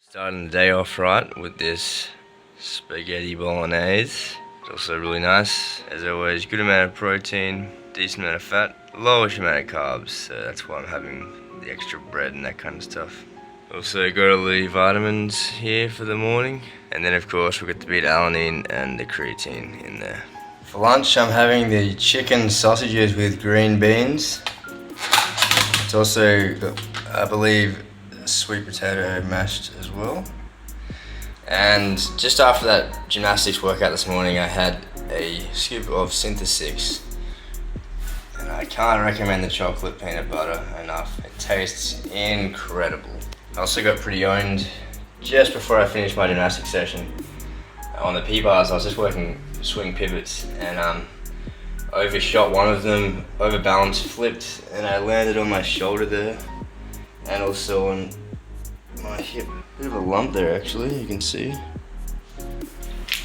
Starting the day off right with this spaghetti bolognese. It's also really nice. As always, good amount of protein, decent amount of fat, lowish amount of carbs, so that's why I'm having the extra bread and that kind of stuff. Also got all the vitamins here for the morning, and then of course we've got the beta-alanine and the creatine in there. For lunch I'm having the chicken sausages with green beans. It's also got, I believe, sweet potato mashed as well. And just after that gymnastics workout this morning, I had a scoop of Synthesis, and I can't recommend the chocolate peanut butter enough. It tastes incredible. I also got pretty owned just before I finished my gymnastics session. On the P-bars, I was just working swing pivots and overshot one of them, overbalanced, flipped, and I landed on my shoulder there, and also on my hip. Bit of a lump there actually, you can see.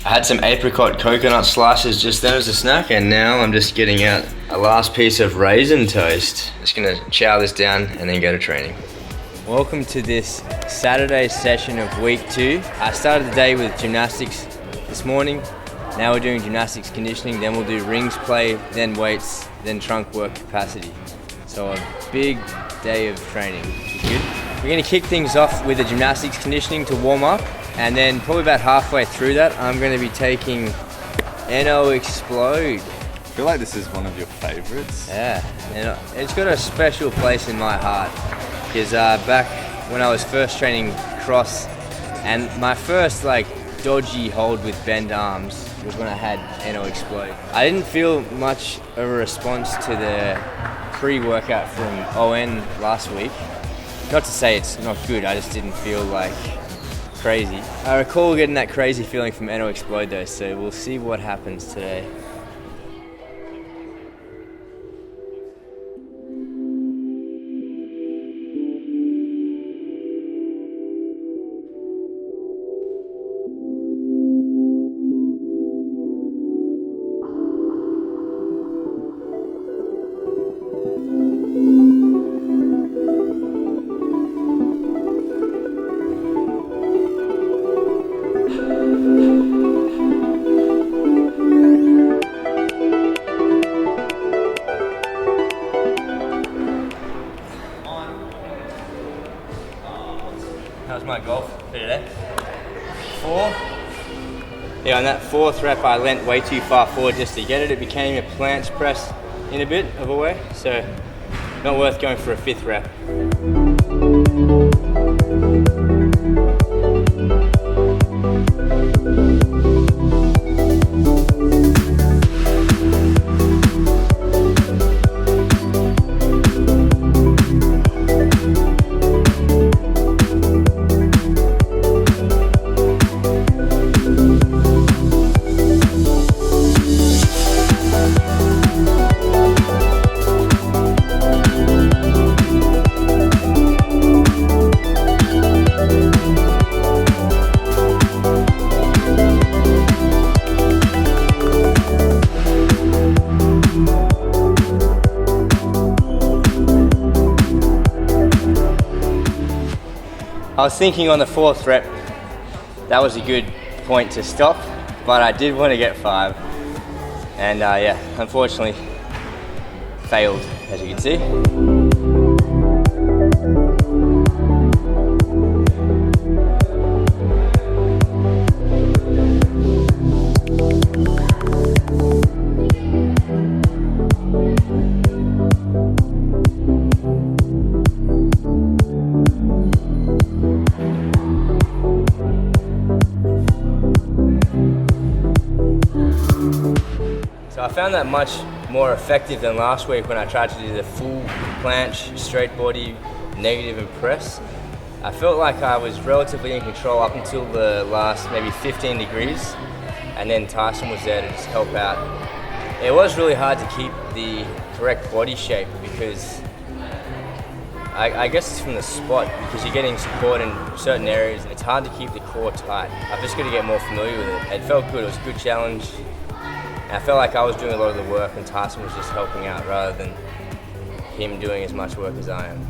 I had some apricot coconut slices just then as a snack, and now I'm just getting out a last piece of raisin toast. Just gonna chow this down and then go to training. Welcome to this Saturday session of week 2. I started the day with gymnastics this morning. Now we're doing gymnastics conditioning, then we'll do rings play, then weights, then trunk work capacity. So a big day of training, which is good. We're going to kick things off with the gymnastics conditioning to warm up, and then probably about halfway through that I'm going to be taking NO Explode. I feel like this is one of your favorites. Yeah, and it's got a special place in my heart because back when I was first training cross, and my first dodgy hold with bent arms was when I had NO Explode. I didn't feel much of a response to the pre-workout from ON last week. Not to say it's not good, I just didn't feel crazy. I recall getting that crazy feeling from NO Explode though, so we'll see what happens today. How's my golf for today? 4. Yeah, on that 4th rep I leant way too far forward just to get it. It became a planche press in a bit of a way, so not worth going for a 5th rep. I was thinking on the 4th rep, that was a good point to stop, but I did want to get 5. And yeah, unfortunately, failed, as you can see. So I found that much more effective than last week when I tried to do the full planche, straight body, negative and press. I felt like I was relatively in control up until the last maybe 15 degrees, and then Tyson was there to just help out. It was really hard to keep the correct body shape because I guess it's from the spot, because you're getting support in certain areas and it's hard to keep the core tight. I've just got to get more familiar with it. It felt good, it was a good challenge. And I felt like I was doing a lot of the work and Tyson was just helping out rather than him doing as much work as I am.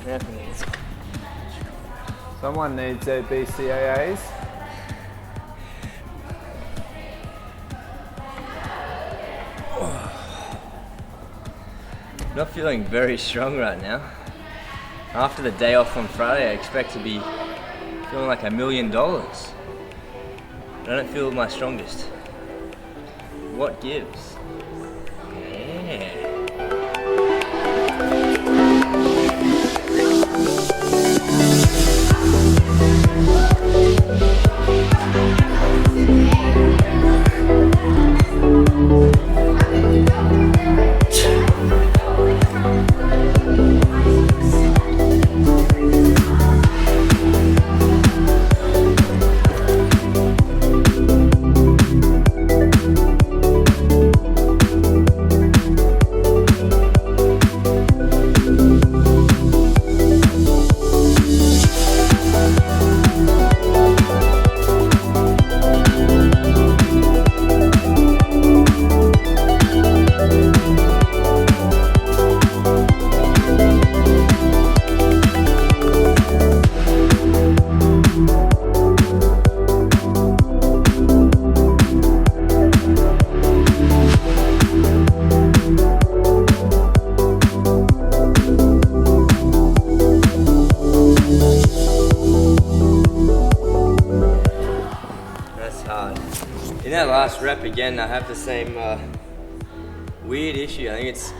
Anthony. Someone needs their BCAAs. Not feeling very strong right now. After the day off on Friday, I expect to be feeling like $1 million. I don't feel my strongest. What gives? Yeah. In that last rep again, I have the same weird issue. I think it's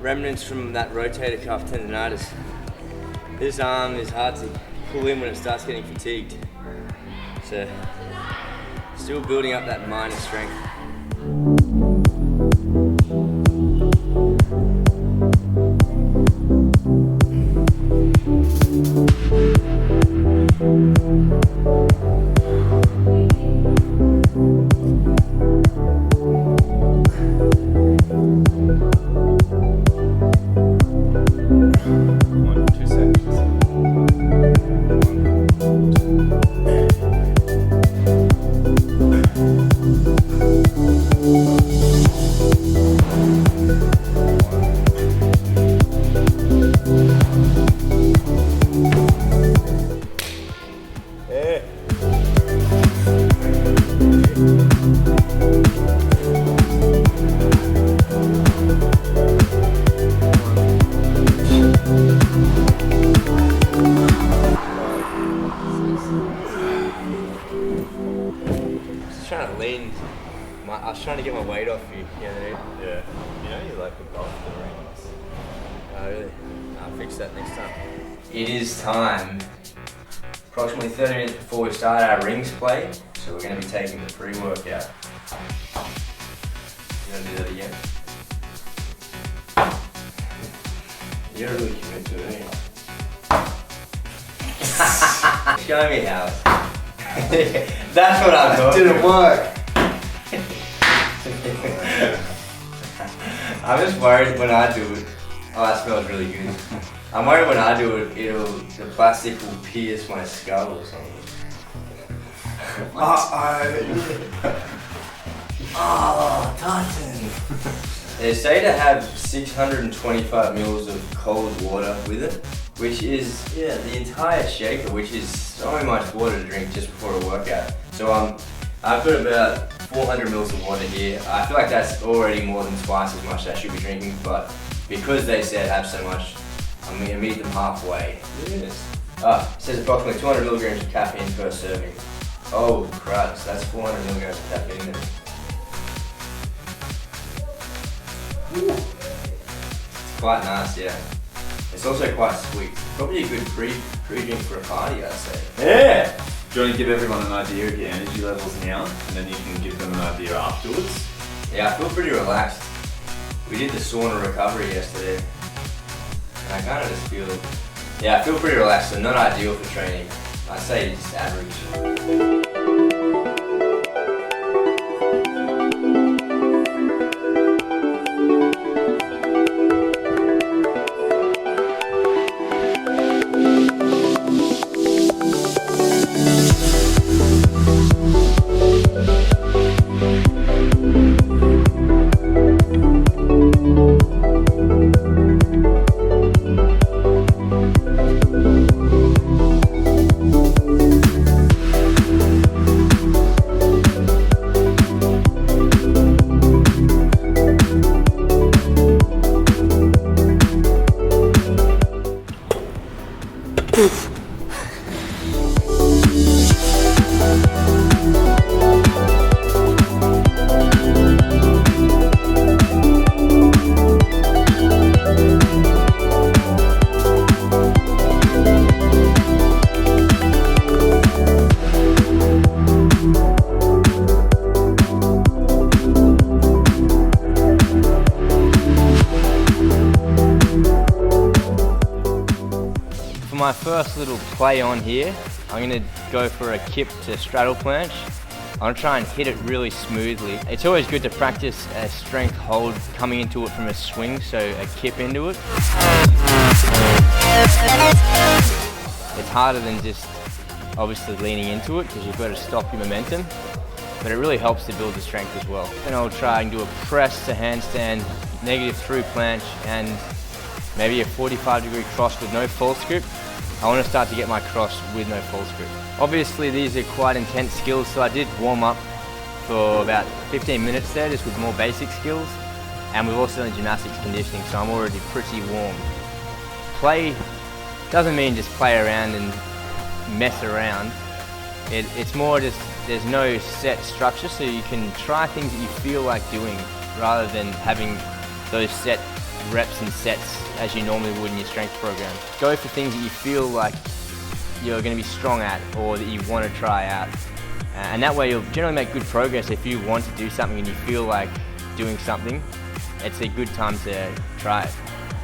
remnants from that rotator cuff tendonitis. This arm is hard to pull in when it starts getting fatigued. So, still building up that minor strength. I was trying to get my weight off you. Yeah. You know you like the golf the rings. Oh really? I'll fix that next time. It is time. Approximately 30 minutes before we start our rings play, so we're going to be taking the pre-workout. You want to do that again? You're really committed to it, ain't you? Show me how. That's what I'm talking about. Didn't work. I'm just worried when I do it. Oh, that smells really good. I'm worried when I do it, the plastic will pierce my skull or something. Oh, Titan. They say to have 625 mils of cold water with it, which is the entire shaker, which is so much water to drink just before a workout. So I've got about 400 mils of water here. I feel like that's already more than twice as much as I should be drinking, but because they said have so much, I'm going to meet them halfway. Yes. It says approximately 200 milligrams of caffeine per serving. Oh crud, so that's 400 milligrams of caffeine then. It's quite nice, yeah. It's also quite sweet. Probably a good pre-drink for a party, I'd say. Yeah! Do you want to give everyone an idea of your energy levels now, and then you can give them an idea afterwards? Yeah, I feel pretty relaxed. We did the sauna recovery yesterday, and I kind of just feel, I feel pretty relaxed, so not ideal for training. I'd say just average. my first little play on here, I'm going to go for a kip to straddle planche. I'm going to try and hit it really smoothly. It's always good to practice a strength hold coming into it from a swing, so a kip into it. It's harder than just obviously leaning into it because you've got to stop your momentum, but it really helps to build the strength as well. Then I'll try and do a press to handstand, negative through planche, and maybe a 45-degree cross with no false grip. I want to start to get my cross with no false grip. Obviously these are quite intense skills, so I did warm up for about 15 minutes there just with more basic skills, and we've also done gymnastics conditioning, so I'm already pretty warm. Play doesn't mean just play around and mess around. It's more just there's no set structure, so you can try things that you feel like doing rather than having those set reps and sets as you normally would in your strength program. Go for things that you feel like you're going to be strong at or that you want to try out. And that way you'll generally make good progress. If you want to do something and you feel like doing something, it's a good time to try it.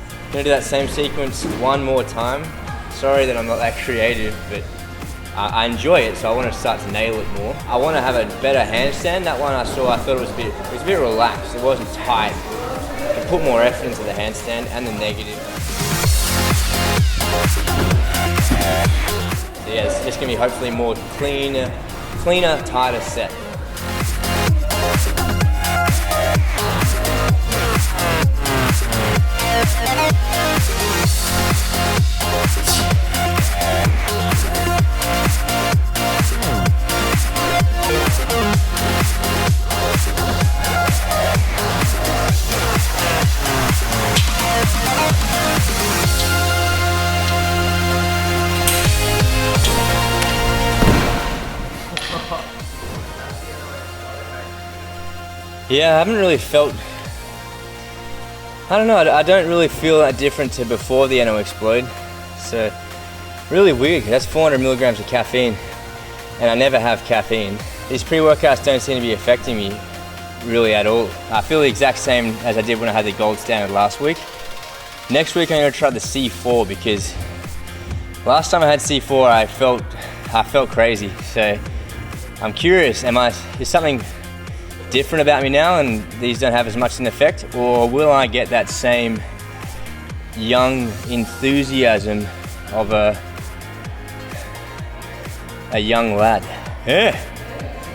I'm going to do that same sequence one more time. Sorry that I'm not that creative, but I enjoy it, so I want to start to nail it more. I want to have a better handstand. That one I saw, I thought it was a bit relaxed. It wasn't tight. I can put more effort into the handstand and the negative. So yeah, it's just going to be hopefully more cleaner, tighter set. Yeah, I haven't really felt, I don't know, I don't really feel that different to before the NO Explode. So, really weird, that's 400 milligrams of caffeine, and I never have caffeine. These pre-workouts don't seem to be affecting me really at all. I feel the exact same as I did when I had the gold standard last week. Next week I'm going to try the C4 because last time I had C4 I felt crazy. So, I'm curious, is something different about me now and these don't have as much an effect, or will I get that same young enthusiasm of a young lad? Yeah.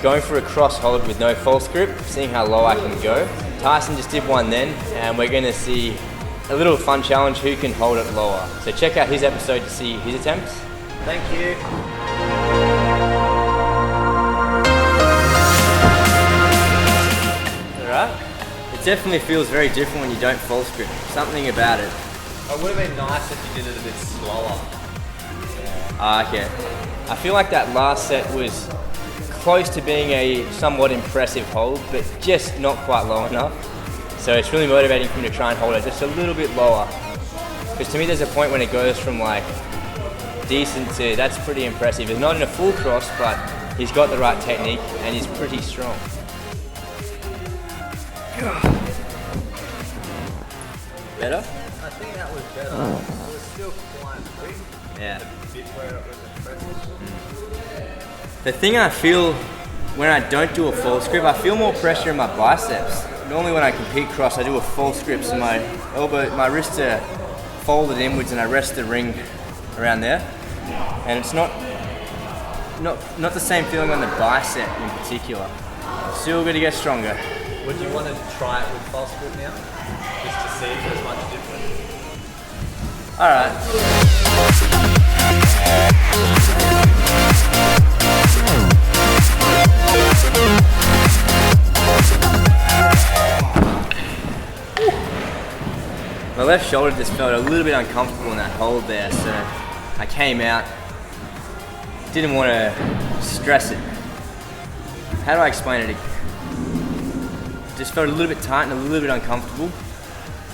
Going for a cross hold with no false grip, seeing how low I can go. Tyson just did one then, and we're going to see a little fun challenge, who can hold it lower. So check out his episode to see his attempts. Thank you. It definitely feels very different when you don't false grip. Something about it. It would have been nice if you did it a bit slower. Okay. I feel like that last set was close to being a somewhat impressive hold, but just not quite low enough. So it's really motivating for me to try and hold it just a little bit lower. Because to me there's a point when it goes from like decent to that's pretty impressive. It's not in a full cross, but he's got the right technique and he's pretty strong. Better? I think that was better. It was still quite quick. Yeah. The bit where it was impressive. The thing I feel when I don't do a false grip, I feel more pressure in my biceps. Normally when I compete cross, I do a false grip, so my wrists are folded inwards and I rest the ring around there. And it's not the same feeling on the bicep in particular. Still got to get stronger. Would you want to try it with false grip now? Just to see if there's much difference? Alright. My left shoulder just felt a little bit uncomfortable in that hold there, so I came out. Didn't want to stress it. How do I explain it? Just felt a little bit tight and a little bit uncomfortable.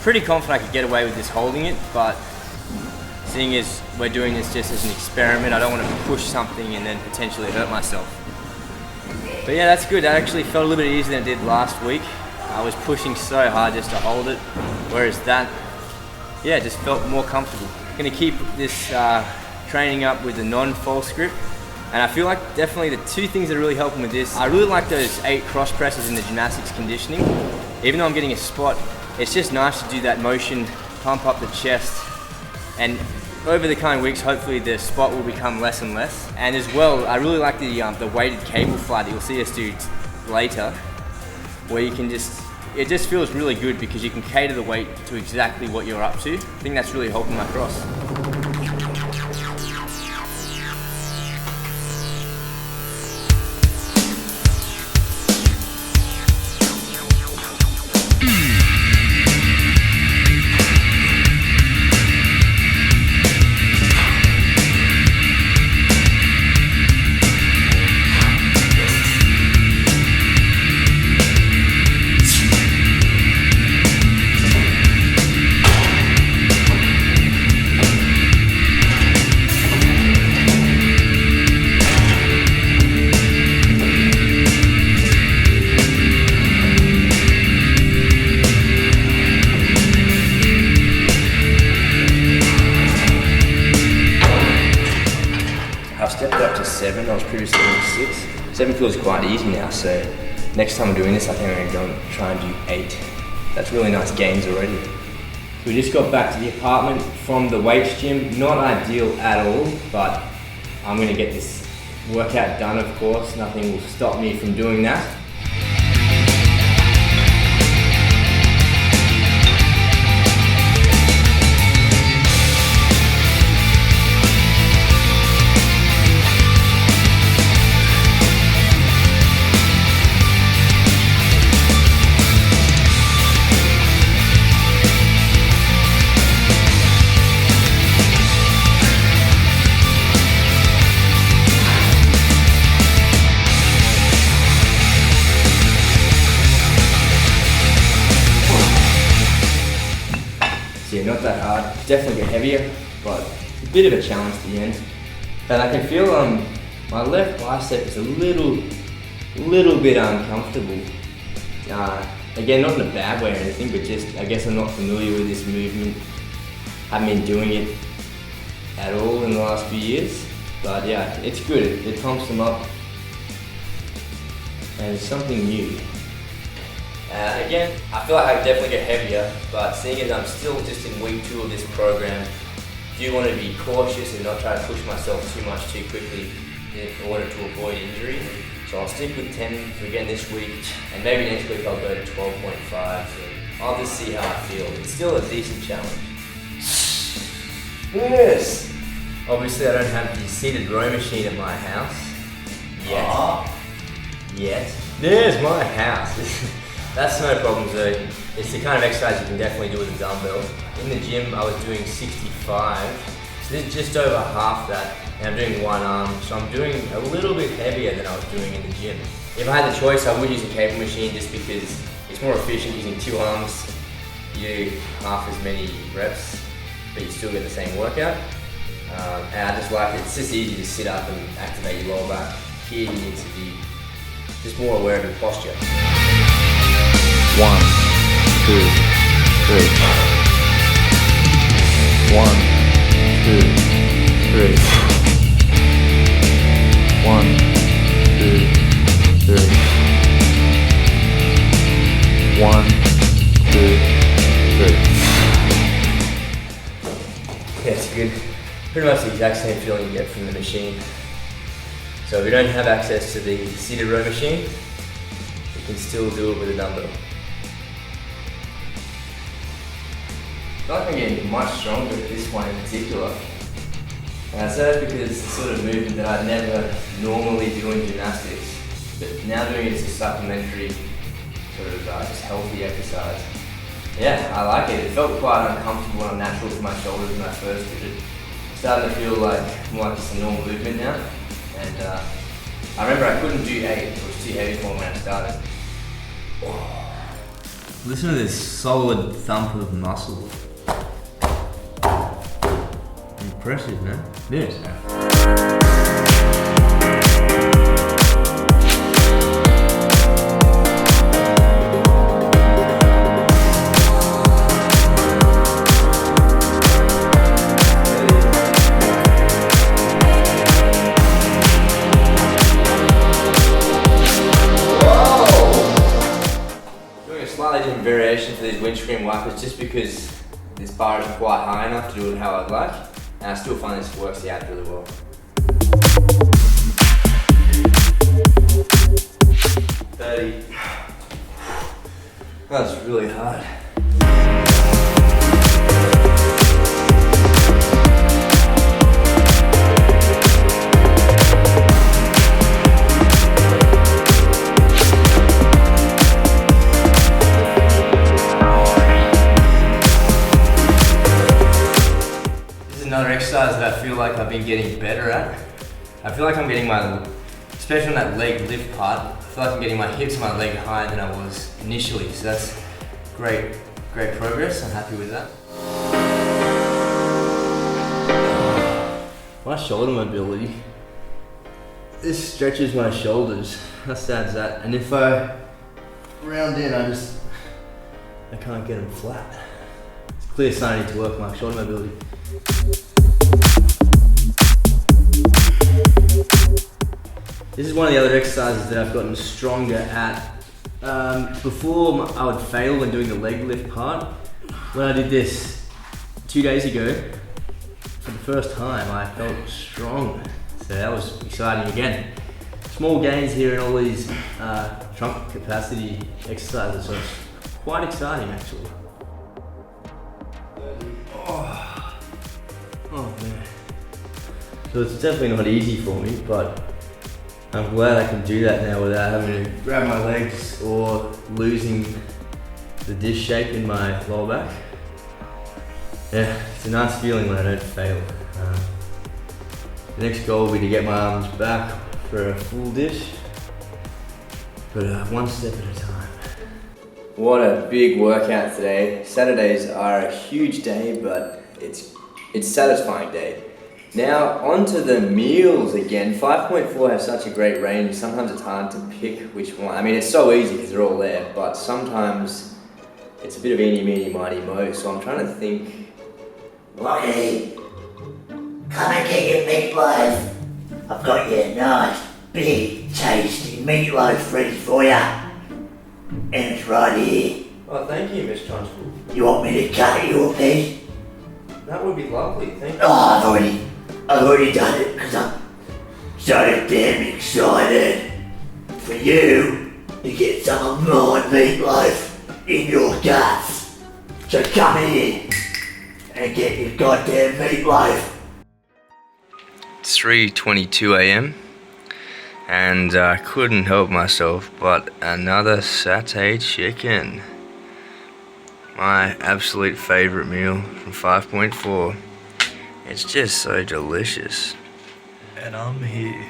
Pretty confident I could get away with just holding it, but seeing as we're doing this just as an experiment, I don't want to push something and then potentially hurt myself. But yeah, that's good. That actually felt a little bit easier than it did last week. I was pushing so hard just to hold it, whereas that, yeah, just felt more comfortable. I'm gonna keep this, try training up with a non-false grip. And I feel like definitely the two things that are really helping with this, I really like those 8 cross presses in the gymnastics conditioning. Even though I'm getting a spot, it's just nice to do that motion, pump up the chest. And over the coming weeks, hopefully the spot will become less and less. And as well, I really like the weighted cable fly that you'll see us do later, where you can it just feels really good because you can cater the weight to exactly what you're up to. I think that's really helping my cross. I've stepped up to 7, I was previously doing 6. 7 feels quite easy now, so next time I'm doing this I think I'm going to go and try and do 8. That's really nice gains already. We just got back to the apartment from the weights gym. Not ideal at all, but I'm going to get this workout done, of course. Nothing will stop me from doing that. Not that hard, definitely get heavier, but a bit of a challenge at the end. And I can feel my left bicep is a little bit uncomfortable. Again, not in a bad way or anything, but just I guess I'm not familiar with this movement. Haven't been doing it at all in the last few years, but yeah, it's good. It pumps them up, and it's something new. Again, I feel like I definitely get heavier, but seeing as I'm still just in week 2 of this program, I do want to be cautious and not try to push myself too much too quickly in order to avoid injury. So I'll stick with 10 for again this week, and maybe next week I'll go to 12.5. So I'll just see how I feel. It's still a decent challenge. Yes! Obviously I don't have the seated row machine at my house yet. There's my house. That's no problem though. It's the kind of exercise you can definitely do with a dumbbell. In the gym I was doing 65, so this is just over half that, and I'm doing one arm, so I'm doing a little bit heavier than I was doing in the gym. If I had the choice I would use a cable machine just because it's more efficient using 2 arms. You do half as many reps, but you still get the same workout. And I just like it. It's just easy to sit up and activate your lower back. Here you need to be just more aware of your posture. 1, 2, 3. 1, 2, 3. 1, 2, 3. 1, 2, 3. Yeah, it's good. Pretty much the exact same feeling you get from the machine. So if you don't have access to the seated row machine, you can still do it with a dumbbell. I feel like I'm getting much stronger at this one in particular. And I say that because it's the sort of movement that I'd never normally do in gymnastics, but now doing it as a supplementary sort of just healthy exercise. Yeah, I like it. It felt quite uncomfortable and unnatural for my shoulders when I first did it. It's starting to feel like more like just a normal movement now. And I remember I couldn't do 8, it was too heavy for me when I started. Oh. Listen to this solid thump of muscle. Impressive, man. Yes. windscreen wipers just because this bar isn't quite high enough to do it how I'd like, and I still find this works out really well. 30. That's really hard. Another exercise that I feel like I've been getting better at. I feel like I'm getting especially on that leg lift part, I feel like I'm getting my hips and my leg higher than I was initially. So that's great progress. I'm happy with that. My shoulder mobility. This stretches my shoulders. How sad is that? And if I round in, I can't get them flat. It's clear sign I need to work my shoulder mobility. This is one of the other exercises that I've gotten stronger at. Before I would fail when doing the leg lift part. When I did this 2 days ago, for the first time I felt strong. So that was exciting again. Small gains here in all these trunk capacity exercises, so it's quite exciting actually. Oh man. So it's definitely not easy for me, but I'm glad I can do that now without having to grab my legs or losing the disc shape in my lower back. Yeah, it's a nice feeling when I don't fail. The next goal will be to get my arms back for a full dish, but one step at a time. What a big workout today. Saturdays are a huge day, but it's a satisfying day. Now onto the meals again. 5.4 have such a great range. Sometimes it's hard to pick which one. I mean, it's so easy because they're all there, but sometimes it's a bit of eeny, meeny, miny, mo. So I'm trying to think. Lockie, come and get your meatloaf. I've got you nice, big, tasty meatloaf ready for you. And it's right here. Oh, thank you, Miss Constable. You want me to cut you a piece? That would be lovely, thank you. Oh, I've already done it because I'm so damn excited for you to get some of my meatloaf in your guts. So come in and get your goddamn meatloaf. It's 3:22 a.m. and I couldn't help myself but another satay chicken. My absolute favorite meal from 5.4. It's just so delicious. And I'm here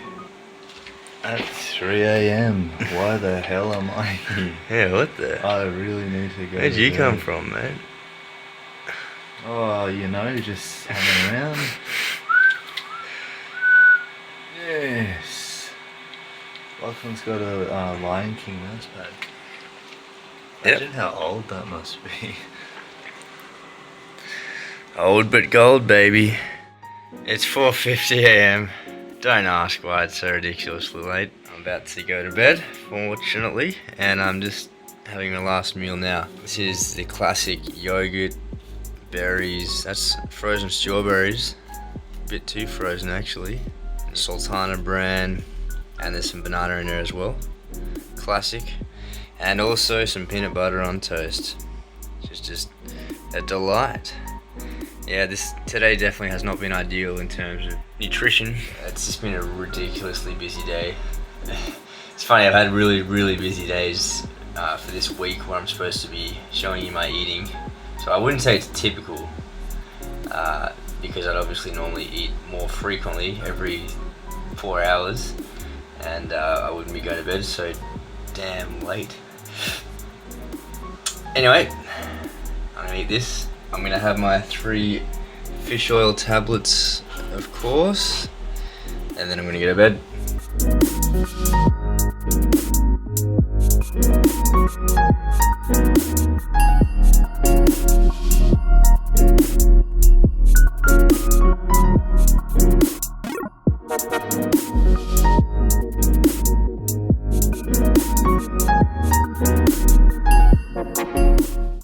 at 3 a.m. Why the hell am I here? Yeah, what the? I really need to go. Where'd to you bed. come from, mate? Oh, you know, just hanging around. Yes. Lachlan's got a Lion King mouse pad. Yep. Imagine how old that must be. Old but gold, baby. It's 4:50 a.m. Don't ask why it's so ridiculously late. I'm about to go to bed, fortunately, and I'm just having my last meal now. This is the classic yogurt, berries, that's frozen strawberries. A bit too frozen actually. Sultana bran, and there's some banana in there as well. Classic. And also some peanut butter on toast. It's just a delight. Yeah, today definitely has not been ideal in terms of nutrition. It's just been a ridiculously busy day. It's funny, I've had really, really busy days for this week where I'm supposed to be showing you my eating. So I wouldn't say it's typical because I'd obviously normally eat more frequently every 4 hours, and I wouldn't be going to bed so damn late. Anyway, I'm gonna eat this. I'm gonna have my 3 fish oil tablets, of course, and then I'm gonna go to bed.